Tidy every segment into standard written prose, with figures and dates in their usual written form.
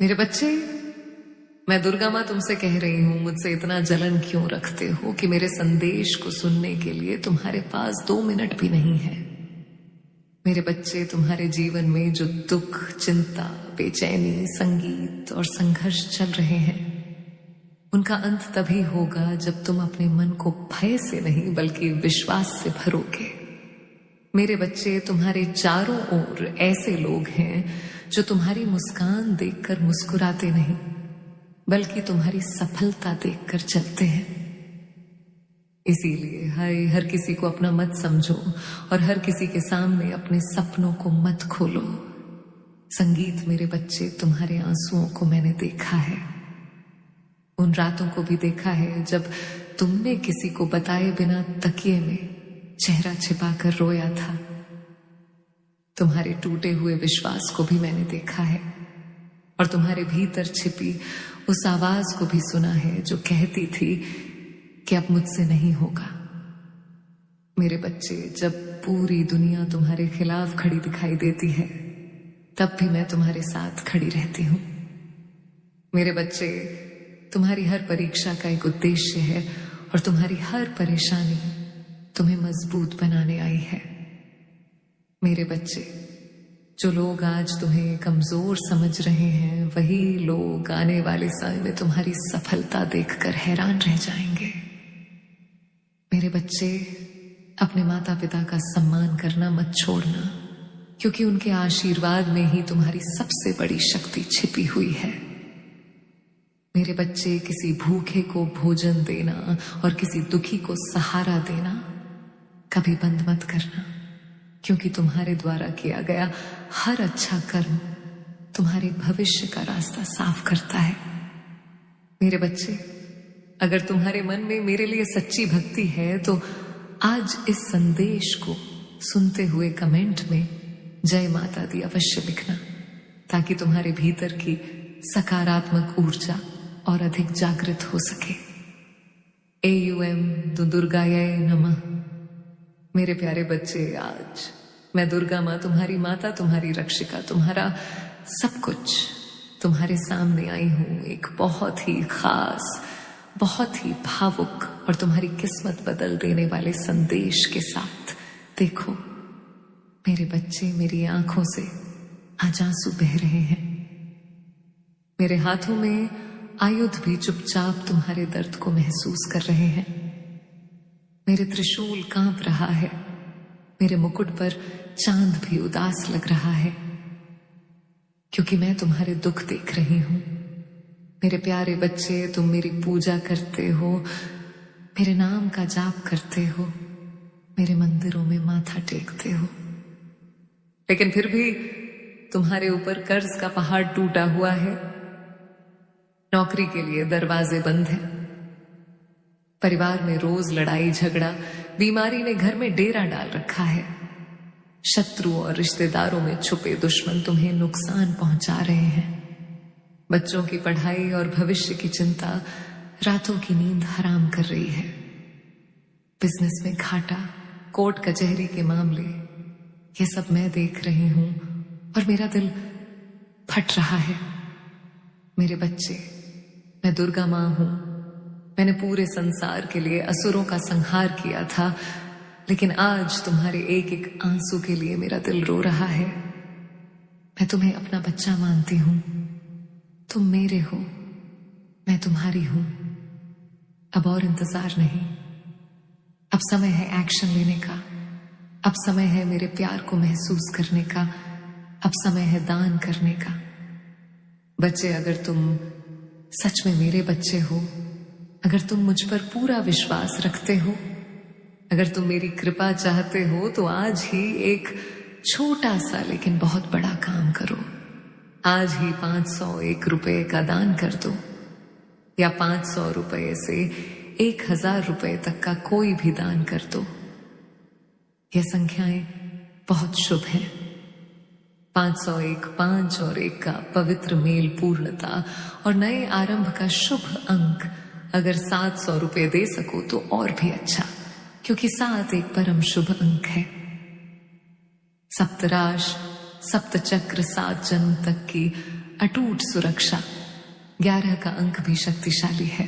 मेरे बच्चे, मैं दुर्गा माँ तुमसे कह रही हूं, मुझसे इतना जलन क्यों रखते हो कि मेरे संदेश को सुनने के लिए तुम्हारे पास 2 मिनट भी नहीं है। मेरे बच्चे, तुम्हारे जीवन में जो दुख, चिंता, बेचैनी, संगीत और संघर्ष चल रहे हैं, उनका अंत तभी होगा जब तुम अपने मन को भय से नहीं बल्कि विश्वास से भरोगे। मेरे बच्चे, तुम्हारे चारों ओर ऐसे लोग हैं जो तुम्हारी मुस्कान देखकर मुस्कुराते नहीं बल्कि तुम्हारी सफलता देखकर चलते हैं। इसीलिए हर किसी को अपना मत समझो और हर किसी के सामने अपने सपनों को मत खोलो। संगीत, मेरे बच्चे, तुम्हारे आंसुओं को मैंने देखा है। उन रातों को भी देखा है जब तुमने किसी को बताए बिना तकिए में चेहरा छिपाकर रोया था। तुम्हारे टूटे हुए विश्वास को भी मैंने देखा है और तुम्हारे भीतर छिपी उस आवाज को भी सुना है जो कहती थी कि अब मुझसे नहीं होगा। मेरे बच्चे, जब पूरी दुनिया तुम्हारे खिलाफ खड़ी दिखाई देती है तब भी मैं तुम्हारे साथ खड़ी रहती हूं। मेरे बच्चे, तुम्हारी हर परीक्षा का एक उद्देश्य है और तुम्हारी हर परेशानी तुम्हें मजबूत बनाने आई है। मेरे बच्चे, जो लोग आज तुम्हें कमजोर समझ रहे हैं वही लोग आने वाले समय में तुम्हारी सफलता देखकर हैरान रह जाएंगे। मेरे बच्चे, अपने माता पिता का सम्मान करना मत छोड़ना, क्योंकि उनके आशीर्वाद में ही तुम्हारी सबसे बड़ी शक्ति छिपी हुई है। मेरे बच्चे, किसी भूखे को भोजन देना और किसी दुखी को सहारा देना कभी बंद मत करना, क्योंकि तुम्हारे द्वारा किया गया हर अच्छा कर्म तुम्हारे भविष्य का रास्ता साफ करता है। मेरे बच्चे, अगर तुम्हारे मन में मेरे लिए सच्ची भक्ति है तो आज इस संदेश को सुनते हुए कमेंट में जय माता दी अवश्य लिखना, ताकि तुम्हारे भीतर की सकारात्मक ऊर्जा और अधिक जागृत हो सके। AUM दुर्गायै नमः। मेरे प्यारे बच्चे, आज मैं दुर्गा माँ, तुम्हारी माता, तुम्हारी रक्षिका, तुम्हारा सब कुछ तुम्हारे सामने आई हूं एक बहुत ही खास, बहुत ही भावुक और तुम्हारी किस्मत बदल देने वाले संदेश के साथ। देखो मेरे बच्चे, मेरी आंखों से आज आंसू बह रहे हैं। मेरे हाथों में आयुध भी चुपचाप तुम्हारे दर्द को महसूस कर रहे हैं। मेरे त्रिशूल कांप रहा है। मेरे मुकुट पर चांद भी उदास लग रहा है, क्योंकि मैं तुम्हारे दुख देख रही हूं। मेरे प्यारे बच्चे, तुम मेरी पूजा करते हो, मेरे नाम का जाप करते हो, मेरे मंदिरों में माथा टेकते हो, लेकिन फिर भी तुम्हारे ऊपर कर्ज का पहाड़ टूटा हुआ है। नौकरी के लिए दरवाजे बंद हैं। परिवार में रोज लड़ाई झगड़ा, बीमारी ने घर में डेरा डाल रखा है। शत्रु और रिश्तेदारों में छुपे दुश्मन तुम्हें नुकसान पहुंचा रहे हैं। बच्चों की पढ़ाई और भविष्य की चिंता रातों की नींद हराम कर रही है। बिजनेस में घाटा, कोर्ट कचहरी के मामले, ये सब मैं देख रही हूं और मेरा दिल फट रहा है। मेरे बच्चे, मैं दुर्गा माँ हूं। मैंने पूरे संसार के लिए असुरों का संहार किया था, लेकिन आज तुम्हारे एक एक आंसू के लिए मेरा दिल रो रहा है। मैं तुम्हें अपना बच्चा मानती हूं। तुम मेरे हो, मैं तुम्हारी हूं। अब और इंतजार नहीं, अब समय है एक्शन लेने का। अब समय है मेरे प्यार को महसूस करने का। अब समय है दान करने का। बच्चे, अगर तुम सच में मेरे बच्चे हो, अगर तुम मुझ पर पूरा विश्वास रखते हो, अगर तुम मेरी कृपा चाहते हो, तो आज ही एक छोटा सा लेकिन बहुत बड़ा काम करो। आज ही 501 रुपए का दान कर दो, या 500 रुपए से 1000 रुपए तक का कोई भी दान कर दो। यह संख्याएं बहुत शुभ हैं। 501, 5 और 1 का पवित्र मेल, पूर्णता और नए आरंभ का शुभ अंक। अगर 700 रुपए दे सको तो और भी अच्छा, क्योंकि 7 एक परम शुभ अंक है। सप्तराश, सप्तचक्र, 7 जन्म तक की अटूट सुरक्षा। 11 का अंक भी शक्तिशाली है।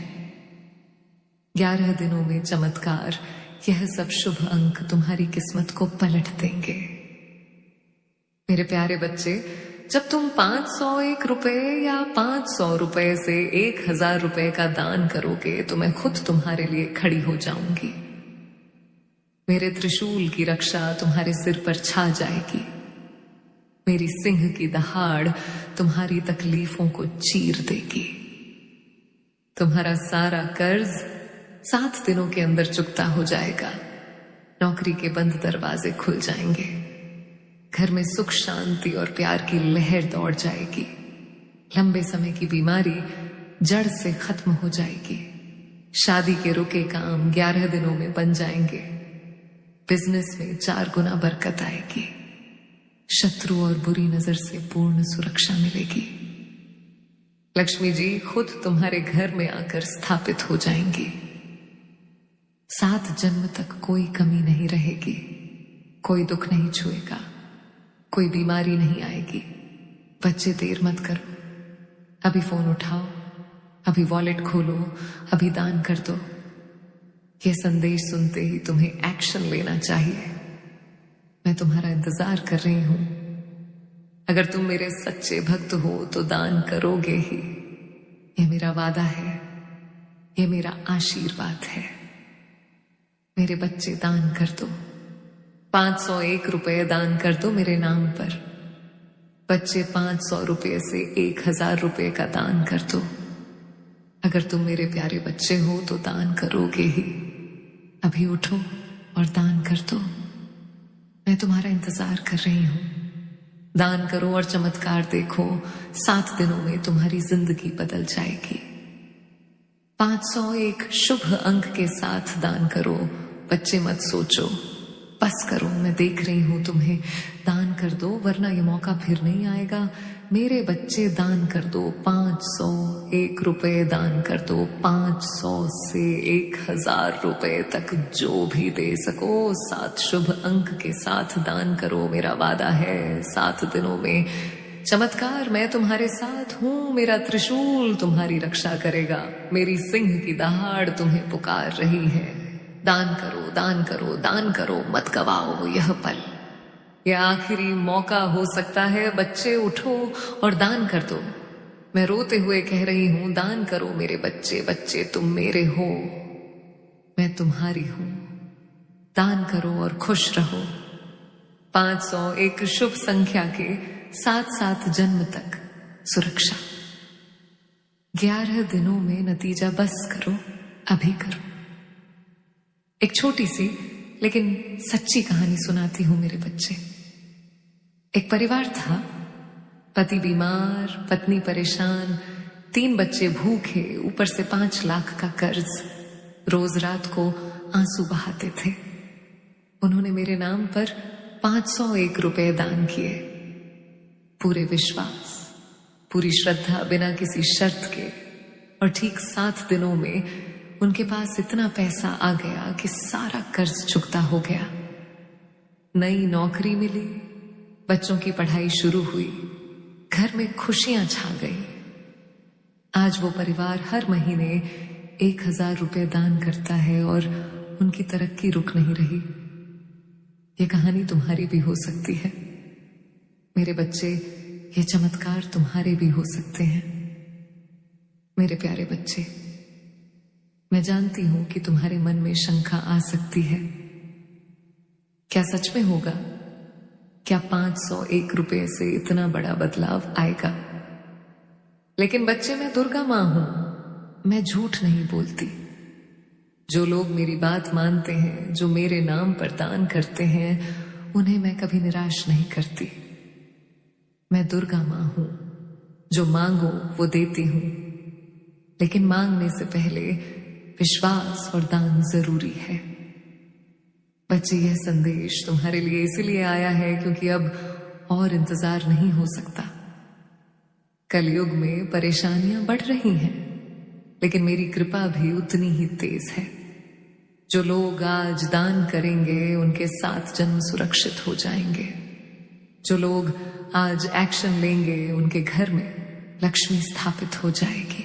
11 दिनों में चमत्कार, यह सब शुभ अंक तुम्हारी किस्मत को पलट देंगे। मेरे प्यारे बच्चे, जब तुम 501 रुपए या 500 रुपए से 1000 रुपए का दान करोगे तो मैं खुद तुम्हारे लिए खड़ी हो जाऊंगी। मेरे त्रिशूल की रक्षा तुम्हारे सिर पर छा जाएगी। मेरी सिंह की दहाड़ तुम्हारी तकलीफों को चीर देगी। तुम्हारा सारा कर्ज 7 दिनों के अंदर चुकता हो जाएगा। नौकरी के बंद दरवाजे खुल जाएंगे। घर में सुख शांति और प्यार की लहर दौड़ जाएगी। लंबे समय की बीमारी जड़ से खत्म हो जाएगी। शादी के रुके काम 11 दिनों में बन जाएंगे। बिजनेस में 4 गुना बरकत आएगी। शत्रु और बुरी नजर से पूर्ण सुरक्षा मिलेगी। लक्ष्मी जी खुद तुम्हारे घर में आकर स्थापित हो जाएंगी। 7 जन्म तक कोई कमी नहीं रहेगी। कोई दुख नहीं छुएगा। कोई बीमारी नहीं आएगी। बच्चे देर मत करो, अभी फोन उठाओ, अभी वॉलेट खोलो, अभी दान कर दो। यह संदेश सुनते ही तुम्हें एक्शन लेना चाहिए। मैं तुम्हारा इंतजार कर रही हूं। अगर तुम मेरे सच्चे भक्त हो तो दान करोगे ही। यह मेरा वादा है, यह मेरा आशीर्वाद है। मेरे बच्चे दान कर दो। 501 रुपए दान कर दो मेरे नाम पर। बच्चे 500 रुपए से 1000 रुपए का दान कर दो। अगर तुम मेरे प्यारे बच्चे हो तो दान करोगे ही। अभी उठो और दान कर दो। मैं तुम्हारा इंतजार कर रही हूं। दान करो और चमत्कार देखो। 7 दिनों में तुम्हारी जिंदगी बदल जाएगी। 501 शुभ अंक के साथ दान करो। बच्चे मत सोचो, बस करो, मैं देख रही हूं तुम्हें। दान कर दो वरना ये मौका फिर नहीं आएगा। मेरे बच्चे दान कर दो। 501 रुपए दान कर दो। 500 से 1000 रुपए तक जो भी दे सको। 7 शुभ अंक के साथ दान करो। मेरा वादा है 7 दिनों में चमत्कार। मैं तुम्हारे साथ हूं। मेरा त्रिशूल तुम्हारी रक्षा करेगा। मेरी सिंह की दहाड़ तुम्हें पुकार रही है। दान करो, दान करो, दान करो, मत गवाओ यह पल। यह आखिरी मौका हो सकता है। बच्चे उठो और दान कर दो। मैं रोते हुए कह रही हूं, दान करो मेरे बच्चे। बच्चे तुम मेरे हो, मैं तुम्हारी हूं। दान करो और खुश रहो। 501 शुभ संख्या के 7 जन्म तक सुरक्षा। 11 दिनों में नतीजा बस करो, अभी करो। एक छोटी सी लेकिन सच्ची कहानी सुनाती हूं मेरे बच्चे। एक परिवार था। पति बीमार, पत्नी परेशान, 3 बच्चे भूखे, ऊपर से 5 लाख का कर्ज। रोज रात को आंसू बहाते थे। उन्होंने मेरे नाम पर 501 रुपए दान किए। पूरे विश्वास, पूरी श्रद्धा, बिना किसी शर्त के। और ठीक 7 दिनों में उनके पास इतना पैसा आ गया कि सारा कर्ज चुकता हो गया। नई नौकरी मिली, बच्चों की पढ़ाई शुरू हुई, घर में खुशियां छा गई। आज वो परिवार हर महीने 1000 रुपए दान करता है और उनकी तरक्की रुक नहीं रही। ये कहानी तुम्हारी भी हो सकती है मेरे बच्चे। ये चमत्कार तुम्हारे भी हो सकते हैं मेरे प्यारे बच्चे। मैं जानती हूं कि तुम्हारे मन में शंका आ सकती है, क्या सच में होगा? क्या 501 रुपए से इतना बड़ा बदलाव आएगा? लेकिन बच्चे, मैं दुर्गा मां हूं। मैं झूठ नहीं बोलती। जो लोग मेरी बात मानते हैं, जो मेरे नाम पर दान करते हैं, उन्हें मैं कभी निराश नहीं करती। मैं दुर्गा मां हूं। जो मांगो वो देती हूं, लेकिन मांगने से पहले विश्वास और दान जरूरी है। बच्चे, यह संदेश तुम्हारे लिए इसलिए आया है क्योंकि अब और इंतजार नहीं हो सकता। कलयुग में परेशानियां बढ़ रही हैं, लेकिन मेरी कृपा भी उतनी ही तेज है। जो लोग आज दान करेंगे उनके 7 जन्म सुरक्षित हो जाएंगे। जो लोग आज एक्शन लेंगे उनके घर में लक्ष्मी स्थापित हो जाएगी।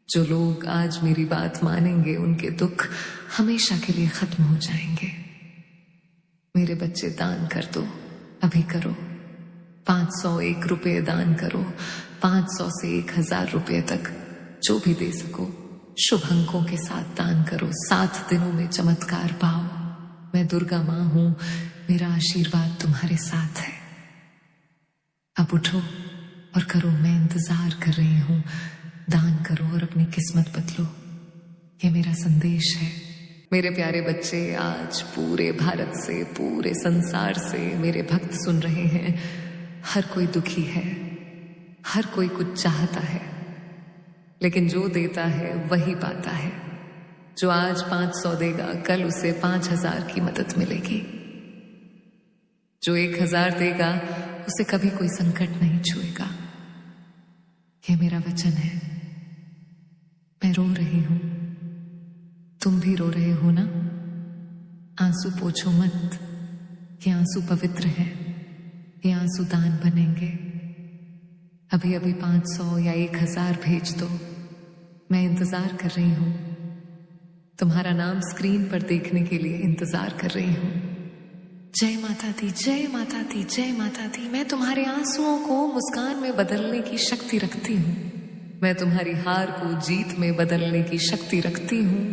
जो लोग आज मेरी बात मानेंगे उनके दुख हमेशा के लिए खत्म हो जाएंगे। मेरे बच्चे दान कर दो, अभी करो। 501 रुपये दान करो, 500 से 1000 रुपये तक जो भी दे सको। शुभ अंकों के साथ दान करो। 7 दिनों में चमत्कार पाओ। मैं दुर्गा माँ हूं, मेरा आशीर्वाद तुम्हारे साथ है। अब उठो और करो, मैं इंतजार कर रही हूं। दान करो और अपनी किस्मत बदलो। ये मेरा संदेश है। मेरे प्यारे बच्चे, आज पूरे भारत से, पूरे संसार से मेरे भक्त सुन रहे हैं। हर कोई दुखी है, हर कोई कुछ चाहता है, लेकिन जो देता है वही पाता है। जो आज 500 देगा, कल उसे 5000 की मदद मिलेगी। जो 1000 देगा, उसे कभी कोई संकट नहीं छुएगा। यह मेरा वचन है। मैं रो रही हूं, तुम भी रो रहे हो ना? आंसू पोछो मत, ये आंसू पवित्र है। ये आंसू दान बनेंगे। अभी अभी 500 या 1000 भेज दो। मैं इंतजार कर रही हूं। तुम्हारा नाम स्क्रीन पर देखने के लिए इंतजार कर रही हूं। जय माता दी, जय माता दी, जय माता दी। मैं तुम्हारे आंसुओं को मुस्कान में बदलने की शक्ति रखती हूं। मैं तुम्हारी हार को जीत में बदलने की शक्ति रखती हूं।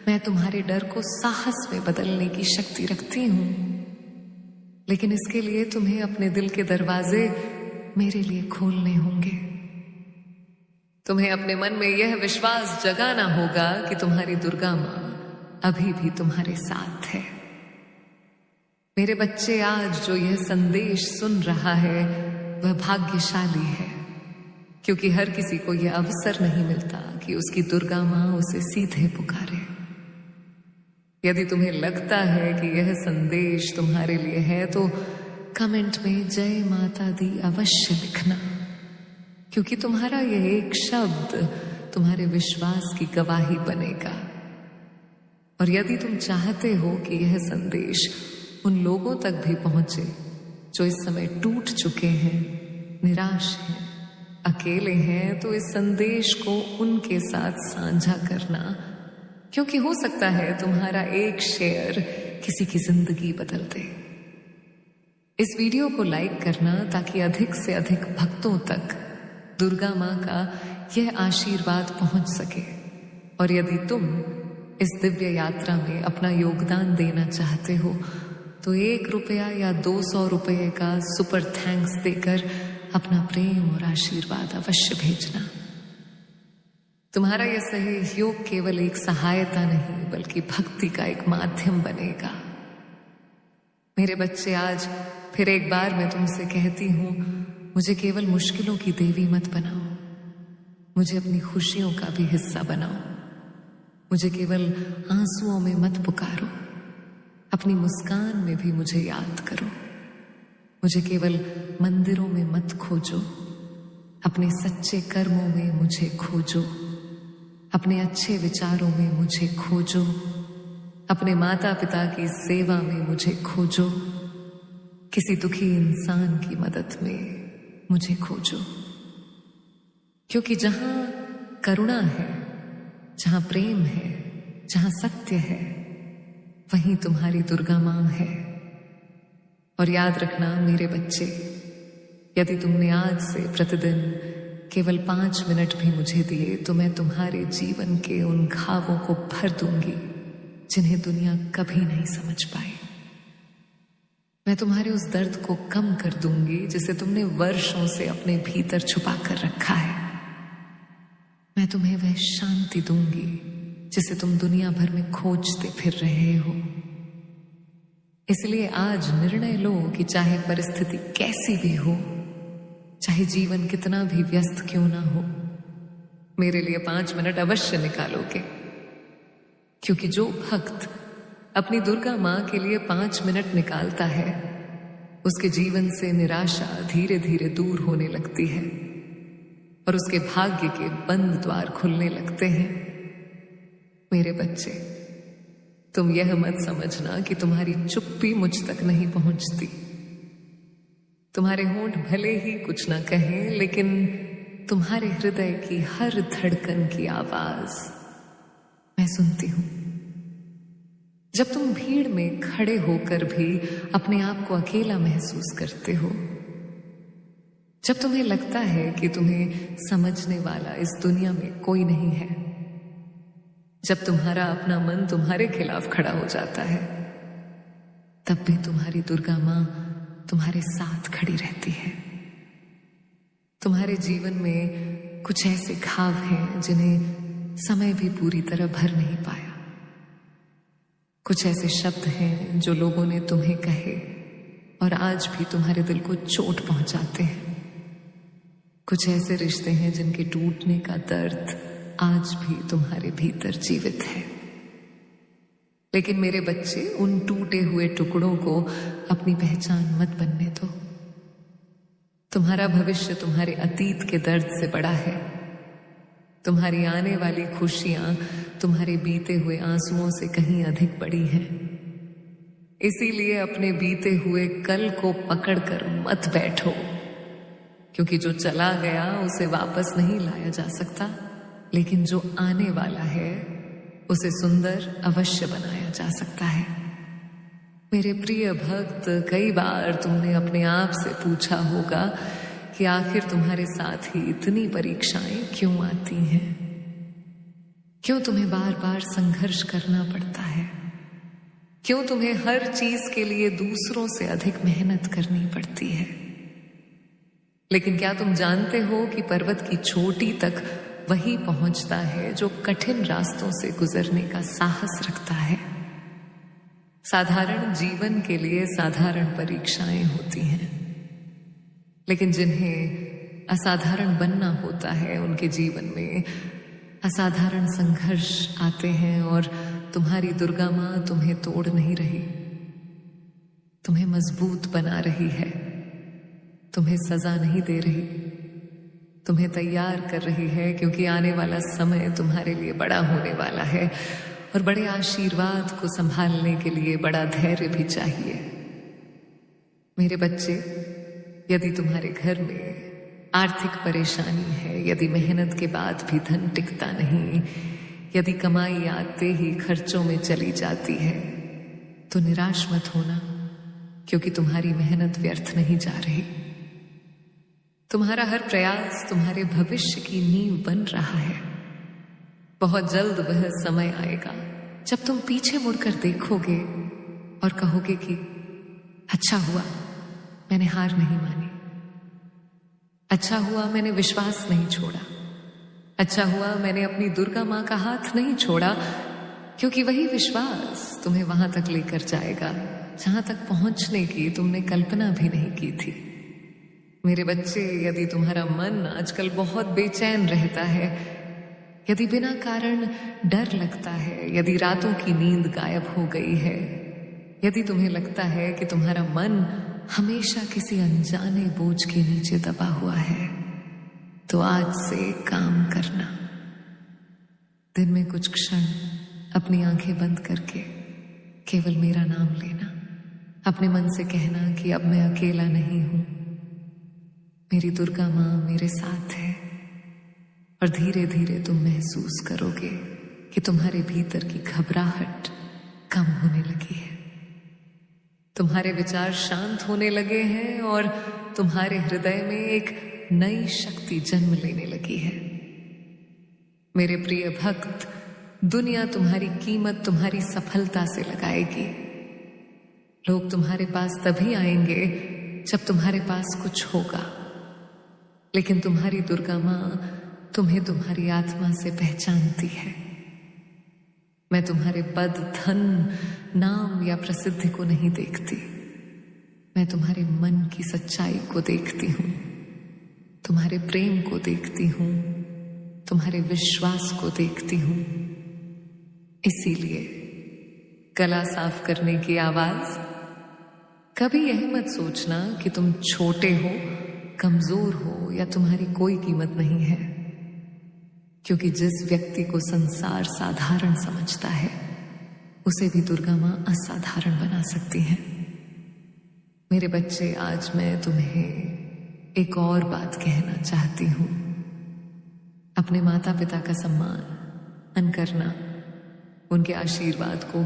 मैं तुम्हारे डर को साहस में बदलने की शक्ति रखती हूं। लेकिन इसके लिए तुम्हें अपने दिल के दरवाजे मेरे लिए खोलने होंगे। तुम्हें अपने मन में यह विश्वास जगाना होगा कि तुम्हारी दुर्गा माँ अभी भी तुम्हारे साथ है। मेरे बच्चे, आज जो यह संदेश सुन रहा है वह भाग्यशाली है, क्योंकि हर किसी को यह अवसर नहीं मिलता कि उसकी दुर्गा माँ उसे सीधे पुकारे। यदि तुम्हें लगता है कि यह संदेश तुम्हारे लिए है तो कमेंट में जय माता दी अवश्य लिखना, क्योंकि तुम्हारा यह एक शब्द तुम्हारे विश्वास की गवाही बनेगा। और यदि तुम चाहते हो कि यह संदेश उन लोगों तक भी पहुंचे जो इस समय टूट चुके हैं, निराश हैं, अकेले हैं, तो इस संदेश को उनके साथ साझा करना, क्योंकि हो सकता है तुम्हारा एक शेयर किसी की जिंदगी बदल दे। इस वीडियो को लाइक करना ताकि अधिक से अधिक भक्तों तक दुर्गा माँ का यह आशीर्वाद पहुंच सके। और यदि तुम इस दिव्य यात्रा में अपना योगदान देना चाहते हो तो 1 रुपया या 200 रुपये का सुपर थैंक्स देकर अपना प्रेम और आशीर्वाद अवश्य भेजना। तुम्हारा यह सहयोग केवल एक सहायता नहीं बल्कि भक्ति का एक माध्यम बनेगा। मेरे बच्चे, आज फिर एक बार मैं तुमसे कहती हूं, मुझे केवल मुश्किलों की देवी मत बनाओ, मुझे अपनी खुशियों का भी हिस्सा बनाओ। मुझे केवल आंसुओं में मत पुकारो, अपनी मुस्कान में भी मुझे याद करो। मुझे केवल मंदिरों में मत खोजो, अपने सच्चे कर्मों में मुझे खोजो। अपने अच्छे विचारों में मुझे खोजो। अपने माता पिता की सेवा में मुझे खोजो। किसी दुखी इंसान की मदद में मुझे खोजो, क्योंकि जहां करुणा है, जहां प्रेम है, जहां सत्य है, वहीं तुम्हारी दुर्गा माँ है। और याद रखना मेरे बच्चे, यदि तुमने आज से प्रतिदिन केवल 5 मिनट भी मुझे दिए तो मैं तुम्हारे जीवन के उन घावों को भर दूंगी जिन्हें दुनिया कभी नहीं समझ पाई। मैं तुम्हारे उस दर्द को कम कर दूंगी जिसे तुमने वर्षों से अपने भीतर छुपा कर रखा है। मैं तुम्हें वह शांति दूंगी जिसे तुम दुनिया भर में खोजते फिर रहे हो। इसलिए आज निर्णय लो कि चाहे परिस्थिति कैसी भी हो, चाहे जीवन कितना भी व्यस्त क्यों ना हो, मेरे लिए 5 मिनट अवश्य निकालोगे। क्योंकि जो भक्त अपनी दुर्गा माँ के लिए 5 मिनट निकालता है, उसके जीवन से निराशा धीरे धीरे दूर होने लगती है और उसके भाग्य के बंद द्वार खुलने लगते हैं। मेरे बच्चे, तुम यह मत समझना कि तुम्हारी चुप्पी मुझ तक नहीं पहुंचती। तुम्हारे होंठ भले ही कुछ ना कहें, लेकिन तुम्हारे हृदय की हर धड़कन की आवाज मैं सुनती हूं। जब तुम भीड़ में खड़े होकर भी अपने आप को अकेला महसूस करते हो, जब तुम्हें लगता है कि तुम्हें समझने वाला इस दुनिया में कोई नहीं है, जब तुम्हारा अपना मन तुम्हारे खिलाफ खड़ा हो जाता है, तब भी तुम्हारी दुर्गा मां तुम्हारे साथ खड़ी रहती है। तुम्हारे जीवन में कुछ ऐसे घाव हैं जिन्हें समय भी पूरी तरह भर नहीं पाया। कुछ ऐसे शब्द हैं जो लोगों ने तुम्हें कहे और आज भी तुम्हारे दिल को चोट पहुंचाते हैं। कुछ ऐसे रिश्ते हैं जिनके टूटने का दर्द आज भी तुम्हारे भीतर जीवित है। लेकिन मेरे बच्चे, उन टूटे हुए टुकड़ों को अपनी पहचान मत बनने दो। तुम्हारा भविष्य तुम्हारे अतीत के दर्द से बड़ा है। तुम्हारी आने वाली खुशियां तुम्हारे बीते हुए आंसुओं से कहीं अधिक बड़ी हैं। इसीलिए अपने बीते हुए कल को पकड़कर मत बैठो, क्योंकि जो चला गया उसे वापस नहीं लाया जा सकता, लेकिन जो आने वाला है उसे सुंदर अवश्य बनाया जा सकता है। मेरे प्रिय भक्त, कई बार तुमने अपने आप से पूछा होगा कि आखिर तुम्हारे साथ ही इतनी परीक्षाएं क्यों आती हैं? क्यों तुम्हें बार बार संघर्ष करना पड़ता है? क्यों तुम्हें हर चीज के लिए दूसरों से अधिक मेहनत करनी पड़ती है? लेकिन क्या तुम जानते हो कि पर्वत की चोटी तक वही पहुंचता है जो कठिन रास्तों से गुजरने का साहस रखता है। साधारण जीवन के लिए साधारण परीक्षाएं होती हैं, लेकिन जिन्हें असाधारण बनना होता है उनके जीवन में असाधारण संघर्ष आते हैं। और तुम्हारी दुर्गा मां तुम्हें तोड़ नहीं रही, तुम्हें मजबूत बना रही है। तुम्हें सजा नहीं दे रही, तुम्हें तैयार कर रही है, क्योंकि आने वाला समय तुम्हारे लिए बड़ा होने वाला है और बड़े आशीर्वाद को संभालने के लिए बड़ा धैर्य भी चाहिए। मेरे बच्चे, यदि तुम्हारे घर में आर्थिक परेशानी है, यदि मेहनत के बाद भी धन टिकता नहीं, यदि कमाई आते ही खर्चों में चली जाती है, तो निराश मत होना, क्योंकि तुम्हारी मेहनत व्यर्थ नहीं जा रही। तुम्हारा हर प्रयास तुम्हारे भविष्य की नींव बन रहा है। बहुत जल्द वह समय आएगा जब तुम पीछे मुड़कर देखोगे और कहोगे कि अच्छा हुआ मैंने हार नहीं मानी, अच्छा हुआ मैंने विश्वास नहीं छोड़ा, अच्छा हुआ मैंने अपनी दुर्गा मां का हाथ नहीं छोड़ा, क्योंकि वही विश्वास तुम्हें वहां तक लेकर जाएगा जहां तक पहुंचने की तुमने कल्पना भी नहीं की थी। मेरे बच्चे, यदि तुम्हारा मन आजकल बहुत बेचैन रहता है, यदि बिना कारण डर लगता है, यदि रातों की नींद गायब हो गई है, यदि तुम्हें लगता है कि तुम्हारा मन हमेशा किसी अनजाने बोझ के नीचे दबा हुआ है, तो आज से काम करना। दिन में कुछ क्षण अपनी आंखें बंद करके केवल मेरा नाम लेना, अपने मन से कहना कि अब मैं अकेला नहीं हूं, मेरी दुर्गा मां मेरे साथ है। और धीरे धीरे तुम महसूस करोगे कि तुम्हारे भीतर की घबराहट कम होने लगी है, तुम्हारे विचार शांत होने लगे हैं और तुम्हारे हृदय में एक नई शक्ति जन्म लेने लगी है। मेरे प्रिय भक्त, दुनिया तुम्हारी कीमत तुम्हारी सफलता से लगाएगी। लोग तुम्हारे पास तभी आएंगे जब तुम्हारे पास कुछ होगा, लेकिन तुम्हारी दुर्गा मां तुम्हें तुम्हारी आत्मा से पहचानती है। मैं तुम्हारे पद, धन, नाम या प्रसिद्धि को नहीं देखती, मैं तुम्हारे मन की सच्चाई को देखती हूं, तुम्हारे प्रेम को देखती हूं, तुम्हारे विश्वास को देखती हूं। इसीलिए गला साफ करने की आवाज, कभी यह मत सोचना कि तुम छोटे हो, कमजोर हो या तुम्हारी कोई कीमत नहीं है, क्योंकि जिस व्यक्ति को संसार साधारण समझता है उसे भी दुर्गा मां असाधारण बना सकती है। मेरे बच्चे, आज मैं तुम्हें एक और बात कहना चाहती हूं। अपने माता पिता का सम्मान करना, उनके आशीर्वाद को